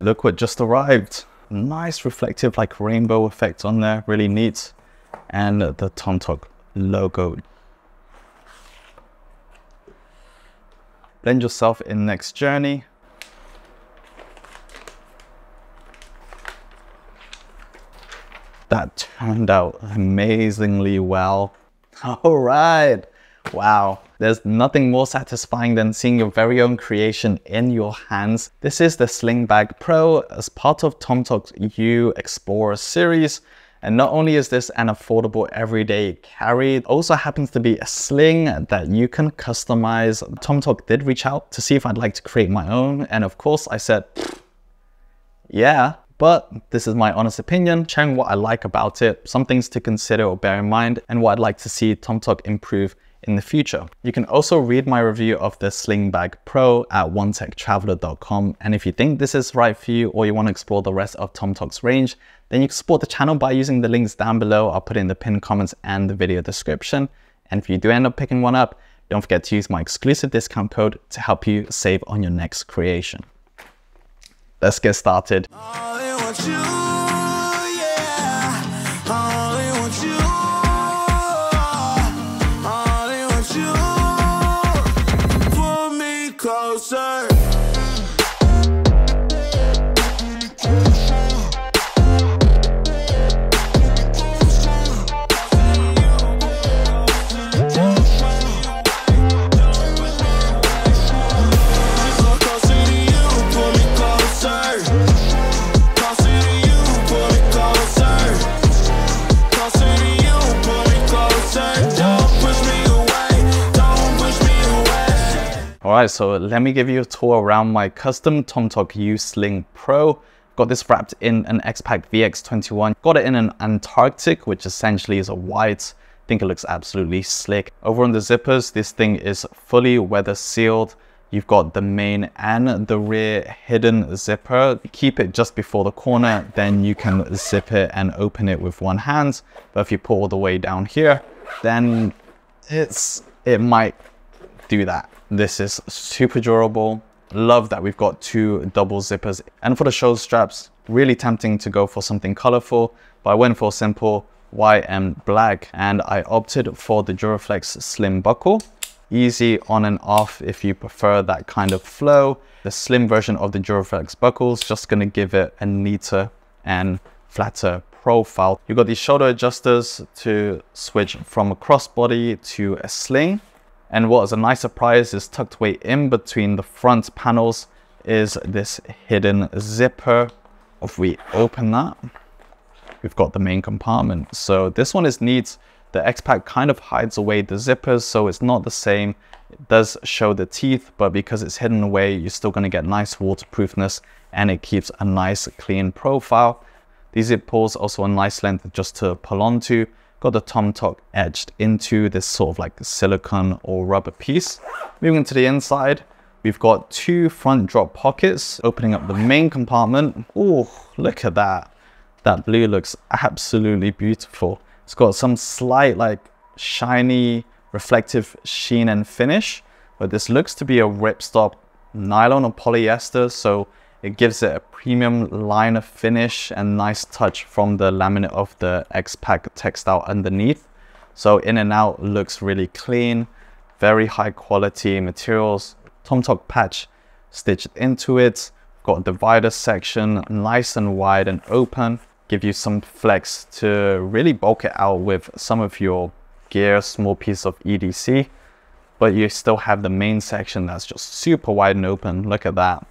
Look what just arrived. Nice reflective like rainbow effect on there, really neat. And the TOMTOC logo. Blend yourself in next journey. That turned out amazingly well. All right. Wow. There's nothing more satisfying than seeing your very own creation in your hands. This is the Sling Bag Pro as part of TOMTOC's U Explorer series. And not only is this an affordable everyday carry, it also happens to be a sling that you can customize. TOMTOC did reach out to see if I'd like to create my own. And of course I said, yeah. But this is my honest opinion, sharing what I like about it, some things to consider or bear in mind, and what I'd like to see TOMTOC improve in the future. You can also read my review of the Sling Bag Pro at onetechtraveler.com. And if you think this is right for you or you want to explore the rest of TOMTOC's range, then you can support the channel by using the links down below. I'll put in the pinned comments and the video description. And if you do end up picking one up, don't forget to use my exclusive discount code to help you save on your next creation. Let's get started. Alright, so let me give you a tour around my custom TOMTOC U Sling Pro. Got this wrapped in an X-Pac VX21. Got it in an Antarctic, which essentially is a white. I think it looks absolutely slick. Over on the zippers, this thing is fully weather sealed. You've got the main and the rear hidden zipper. Keep it just before the corner, then you can zip it and open it with one hand. But if you pull all the way down here, then it might do that. This is super durable. Love that we've got two double zippers. And for the shoulder straps, really tempting to go for something colorful, but I went for simple white and black, and I opted for the Duraflex slim buckle. Easy on and off if you prefer that kind of flow. The slim version of the Duraflex buckles just gonna give it a neater and flatter profile. You've got these shoulder adjusters to switch from a crossbody to a sling. And what is a nice surprise is tucked away in between the front panels is this hidden zipper. If we open that, we've got the main compartment. So this one is neat. The X-Pac kind of hides away the zippers, so it's not the same. It does show the teeth, but because it's hidden away, you're still going to get nice waterproofness, and it keeps a nice clean profile. These zip pulls also a nice length just to pull onto. Got the TOMTOC etched into this sort of like silicone or rubber piece. Moving to the inside, we've got two front drop pockets opening up the main compartment. Oh, look at that. That blue looks absolutely beautiful. It's got some slight like shiny reflective sheen and finish, but this looks to be a ripstop nylon or polyester, so it gives it a premium liner finish and nice touch from the laminate of the X-Pac textile underneath. So in and out looks really clean, very high quality materials. TOMTOC patch stitched into it. Got a divider section, nice and wide and open. Give you some flex to really bulk it out with some of your gear, small piece of EDC. But you still have the main section that's just super wide and open. Look at that.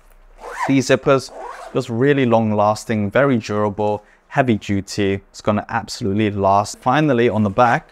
These zippers, just really long lasting, very durable, heavy duty. It's gonna absolutely last. Finally, on the back,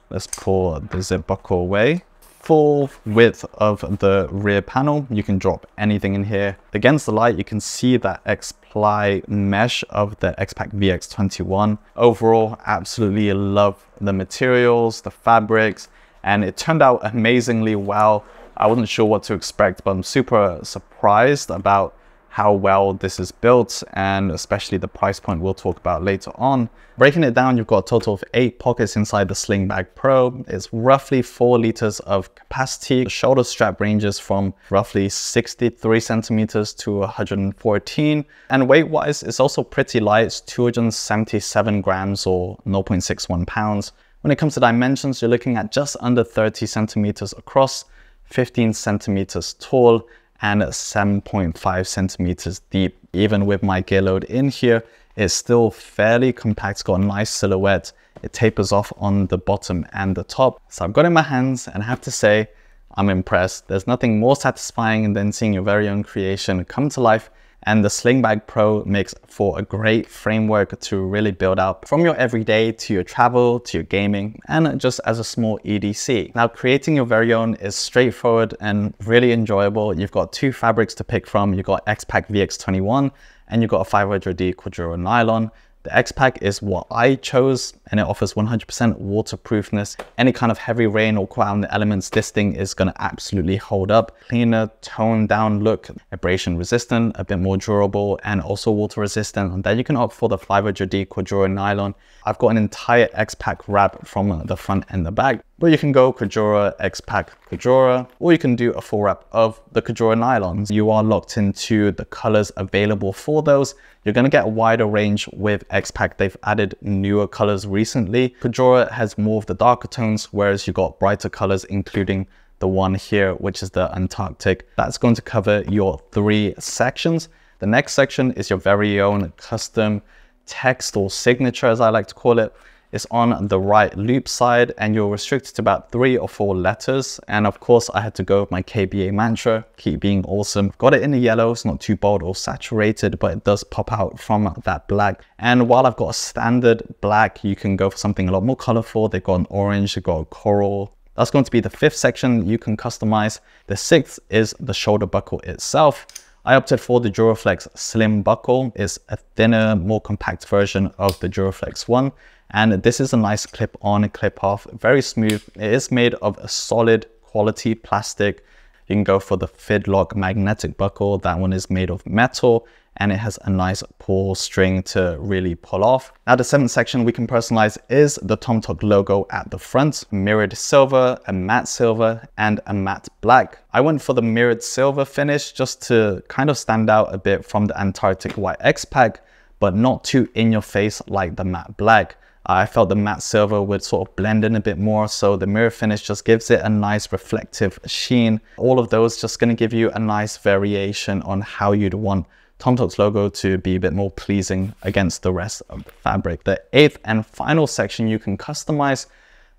let's pull the zip buckle away. Full width of the rear panel. You can drop anything in here. Against the light, you can see that X-ply mesh of the X-Pac VX21. Overall, absolutely love the materials, the fabrics, and it turned out amazingly well. I wasn't sure what to expect, but I'm super surprised about how well this is built, and especially the price point we'll talk about later on. Breaking it down, you've got a total of 8 pockets inside the Sling Bag Pro. It's roughly 4 liters of capacity. The shoulder strap ranges from roughly 63 centimeters to 114. And weight-wise, it's also pretty light. It's 277 grams or 0.61 pounds. When it comes to dimensions, you're looking at just under 30 centimeters across, 15 centimeters tall, and 7.5 centimeters deep. Even with my gear load in here, it's still fairly compact. It's got a nice silhouette. It tapers off on the bottom and the top. So I've got it in my hands, and I have to say, I'm impressed. There's nothing more satisfying than seeing your very own creation come to life. And the Sling Bag Pro makes for a great framework to really build out from your everyday to your travel, to your gaming, and just as a small EDC. Now, creating your very own is straightforward and really enjoyable. You've got 2 fabrics to pick from. You've got X-Pac VX21 and you've got a 500D Cordura nylon. The X-Pac is what I chose, and it offers 100% waterproofness. Any kind of heavy rain or ground elements, this thing is going to absolutely hold up. Cleaner, toned down look, abrasion resistant, a bit more durable, and also water resistant. And then you can opt for the 500D Cordura nylon. I've got an entire X-Pac wrap from the front and the back, but you can go Cordura, X-Pac, Cordura, or you can do a full wrap of the Cordura nylons. You are locked into the colors available for those. You're going to get a wider range with X-Pac. They've added newer colors recently. Cordura has more of the darker tones, whereas you got brighter colors, including the one here, which is the Antarctic. That's going to cover your 3 sections. The next section is your very own custom text or signature, as I like to call it. It's on the right loop side, and you're restricted to about 3 or 4 letters. And of course, I had to go with my KBA mantra, keep being awesome. Got it in the yellow. It's not too bold or saturated, but it does pop out from that black. And while I've got a standard black, you can go for something a lot more colorful. They've got an orange, they've got a coral. That's going to be the 5th section you can customize. The 6th is the shoulder buckle itself. I opted for the Duraflex Slim Buckle. It's a thinner, more compact version of the Duraflex one. And this is a nice clip on, clip off, very smooth. It is made of a solid quality plastic. You can go for the Fidlock magnetic buckle. That one is made of metal, and it has a nice pull string to really pull off. Now, the 7th section we can personalize is the TOMTOC logo at the front. Mirrored silver, a matte silver, and a matte black. I went for the mirrored silver finish just to kind of stand out a bit from the Antarctic White X-Pac, but not too in your face like the matte black. I felt the matte silver would sort of blend in a bit more, so the mirror finish just gives it a nice reflective sheen. All of those just going to give you a nice variation on how you'd want TOMTOC's logo to be a bit more pleasing against the rest of the fabric. The 8th and final section you can customize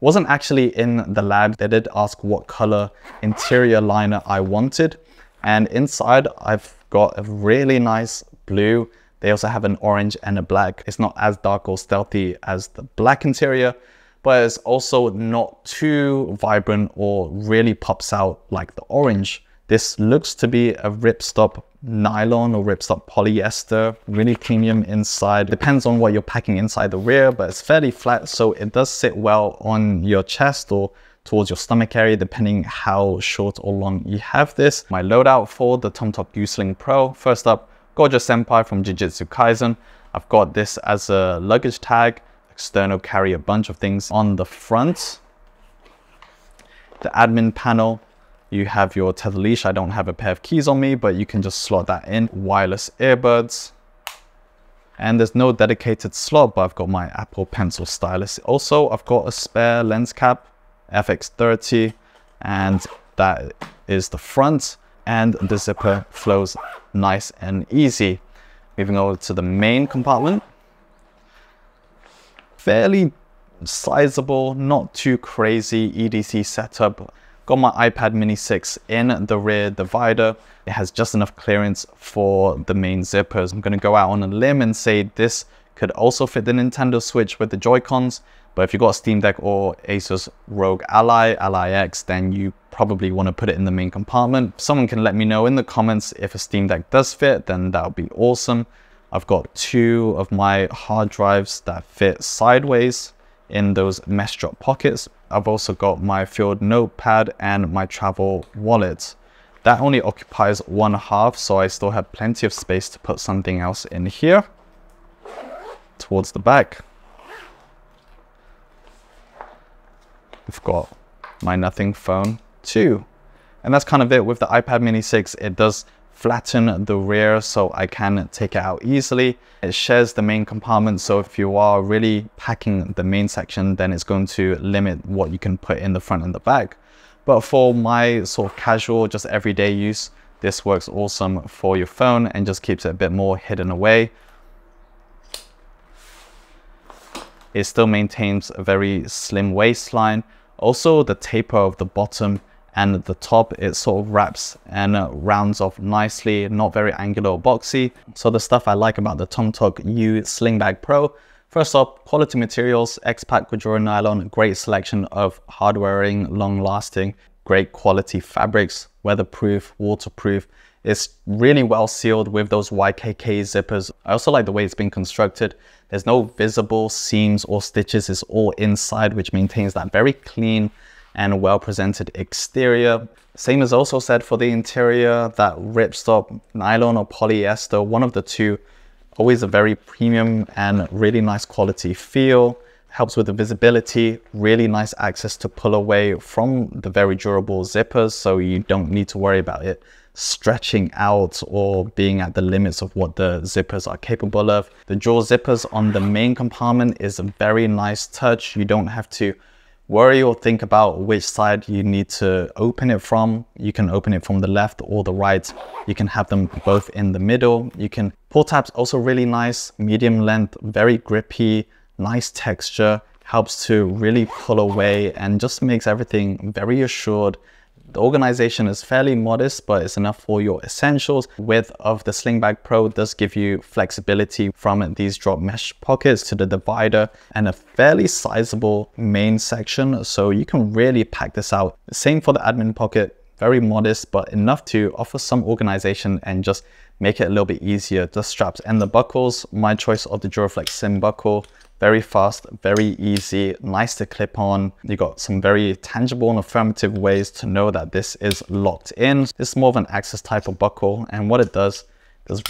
wasn't actually in the lab. They did ask what color interior liner I wanted, and inside I've got a really nice blue. They also have an orange and a black. It's not as dark or stealthy as the black interior, but it's also not too vibrant or really pops out like the orange. This looks to be a ripstop nylon or ripstop polyester, really premium inside. Depends on what you're packing inside the rear, but it's fairly flat, so it does sit well on your chest or towards your stomach area, depending how short or long you have this. My loadout for the TOMTOC Sling Pro. First up, Gorgeous Senpai from Jujutsu Kaisen. I've got this as a luggage tag. External carry a bunch of things on the front. The admin panel, you have your tether leash. I don't have a pair of keys on me, but you can just slot that in. Wireless earbuds. And there's no dedicated slot, but I've got my Apple Pencil stylus. Also, I've got a spare lens cap, FX30, and that is the front. And the zipper flows nice and easy. Moving over to the main compartment. Fairly sizable, not too crazy EDC setup. Got my iPad Mini 6 in the rear divider. It has just enough clearance for the main zippers. I'm gonna go out on a limb and say this could also fit the Nintendo Switch with the Joy-Cons. But if you've got a Steam Deck or Asus ROG Ally X, then you probably want to put it in the main compartment. Someone can let me know in the comments if a Steam Deck does fit, then that would be awesome. I've got 2 of my hard drives that fit sideways in those mesh drop pockets. I've also got my field notepad and my travel wallet. That only occupies 1/2, so I still have plenty of space to put something else in here towards the back. We've got my nothing phone too. And that's kind of it with the iPad mini 6. It does flatten the rear so I can take it out easily. It shares the main compartment, so if you are really packing the main section, then it's going to limit what you can put in the front and the back. But for my sort of casual, just everyday use, this works awesome for your phone and just keeps it a bit more hidden away. It still maintains a very slim waistline. Also, the taper of the bottom and the top, it sort of wraps and rounds off nicely, not very angular or boxy. So the stuff I like about the TOMTOC U Sling Bag Pro: first off, quality materials, X-Pack Kujura nylon, great selection of hard-wearing, long-lasting, great quality fabrics, weatherproof, waterproof. It's really well sealed with those YKK zippers. I also like the way it's been constructed. There's no visible seams or stitches. It's all inside, which maintains that very clean and well-presented exterior. Same is also said for the interior, that ripstop, nylon or polyester, one of the two. Always a very premium and really nice quality feel. Helps with the visibility, really nice access to pull away from the very durable zippers, so you don't need to worry about it stretching out or being at the limits of what the zippers are capable of. The dual zippers on the main compartment is a very nice touch. You don't have to worry or think about which side you need to open it from. You can open it from the left or the right. You can have them both in the middle. Pull tabs also really nice, medium length, very grippy, nice texture, helps to really pull away and just makes everything very assured. The organization is fairly modest, but it's enough for your essentials. Width of the Sling Bag Pro does give you flexibility from these drop mesh pockets to the divider and a fairly sizable main section, so you can really pack this out. Same for the admin pocket, very modest, but enough to offer some organization and just make it a little bit easier. The straps and the buckles, my choice of the Duraflex Sim buckle. Very fast, very easy, nice to clip on. You got some very tangible and affirmative ways to know that this is locked in. This is more of an access type of buckle, and what it does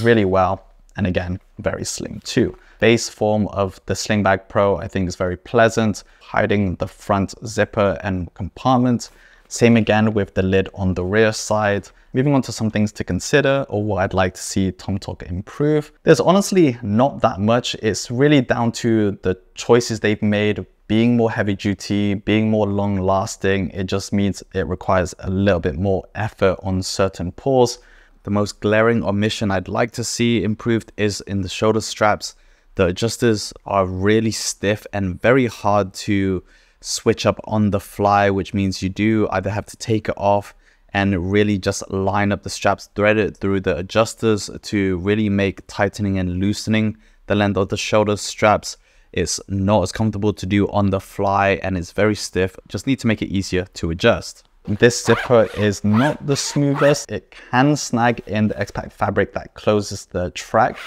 really well. And again, very slim too. Base form of the Sling Bag Pro, I think, is very pleasant, hiding the front zipper and compartment. Same again with the lid on the rear side. Moving on to some things to consider, or what I'd like to see TOMTOC improve. There's honestly not that much. It's really down to the choices they've made, being more heavy duty, being more long lasting. It just means it requires a little bit more effort on certain pulls. The most glaring omission I'd like to see improved is in the shoulder straps. The adjusters are really stiff and very hard to switch up on the fly, which means you do either have to take it off and really just line up the straps, thread it through the adjusters to really make tightening and loosening the length of the shoulder straps. It's not as comfortable to do on the fly and it's very stiff. Just need to make it easier to adjust. This zipper is not the smoothest. It can snag in the X-Pack fabric that closes the track.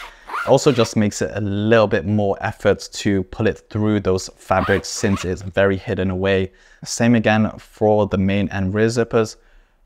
Also just makes it a little bit more effort to pull it through those fabrics since it's very hidden away. Same again for the main and rear zippers.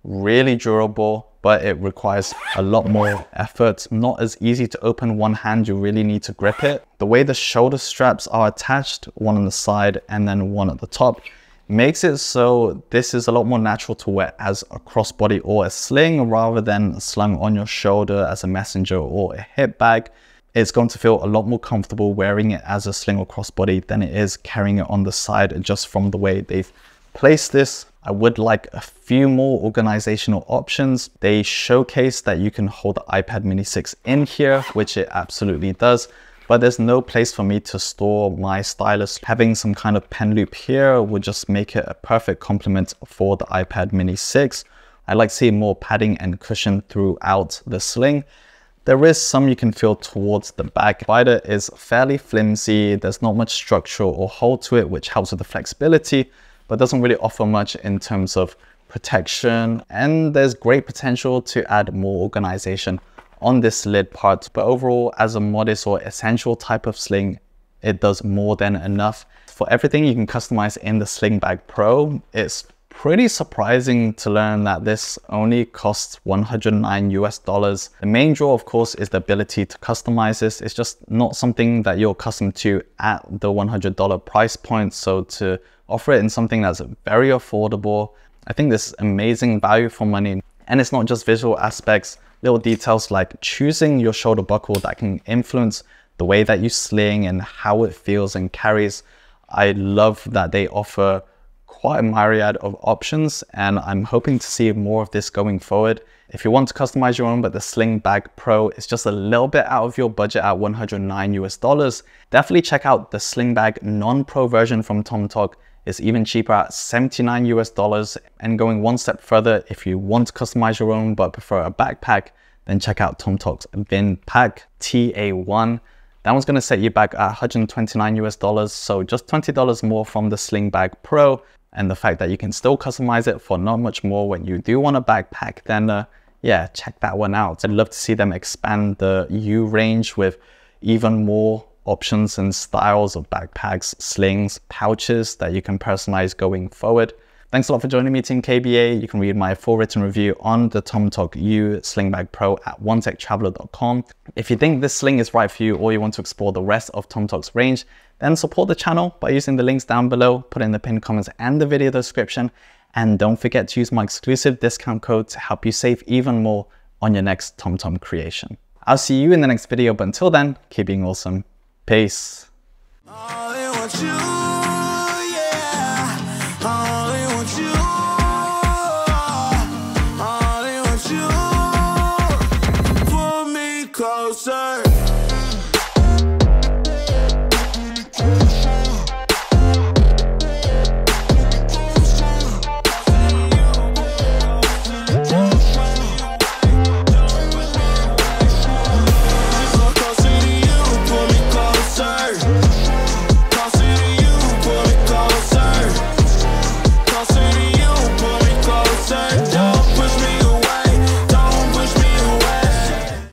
Really durable, but it requires a lot more effort. Not as easy to open one hand, you really need to grip it. The way the shoulder straps are attached, one on the side and then one at the top, makes it so this is a lot more natural to wear as a crossbody or a sling rather than slung on your shoulder as a messenger or a hip bag. It's going to feel a lot more comfortable wearing it as a sling or crossbody than it is carrying it on the side, just from the way they've placed this. I would like a few more organizational options. They showcase that you can hold the iPad mini 6 in here, which it absolutely does, but there's no place for me to store my stylus. Having some kind of pen loop here would just make it a perfect complement for the iPad mini 6. I like seeing more padding and cushion throughout the sling. There is some you can feel towards the back. The divider is fairly flimsy. There's not much structure or hold to it, which helps with the flexibility, but doesn't really offer much in terms of protection. And there's great potential to add more organization on this lid part. But overall, as a modest or essential type of sling, it does more than enough. For everything you can customize in the Sling Bag Pro, it's pretty surprising to learn that this only costs $109 US. The main draw, of course, is the ability to customize this. It's just not something that you're accustomed to at the $100 price point. So to offer it in something that's very affordable, I think this is amazing value for money. And it's not just visual aspects, little details like choosing your shoulder buckle that can influence the way that you sling and how it feels and carries. I love that they offer quite a myriad of options, and I'm hoping to see more of this going forward. If you want to customize your own, but the Sling Bag Pro is just a little bit out of your budget at $109 US, definitely check out the Sling Bag non-pro version from TOMTOC. It's even cheaper at $79 US. And going one step further, if you want to customize your own but prefer a backpack, then check out TOMTOC's Vin Pack TA1. That one's going to set you back at $129 US, so just $20 more from the Sling Bag Pro. And the fact that you can still customize it for not much more when you do want a backpack, then yeah, check that one out. I'd love to see them expand the U range with even more options and styles of backpacks, slings, pouches that you can personalize going forward. Thanks a lot for joining me, Team KBA. You can read my full written review on the TOMTOC U Sling Bag Pro at onetechtraveler.com. If you think this sling is right for you or you want to explore the rest of TOMTOC's range, then support the channel by using the links down below, put in the pinned comments and the video description. And don't forget to use my exclusive discount code to help you save even more on your next TomTom creation. I'll see you in the next video, but until then, keep being awesome. Peace. Closer.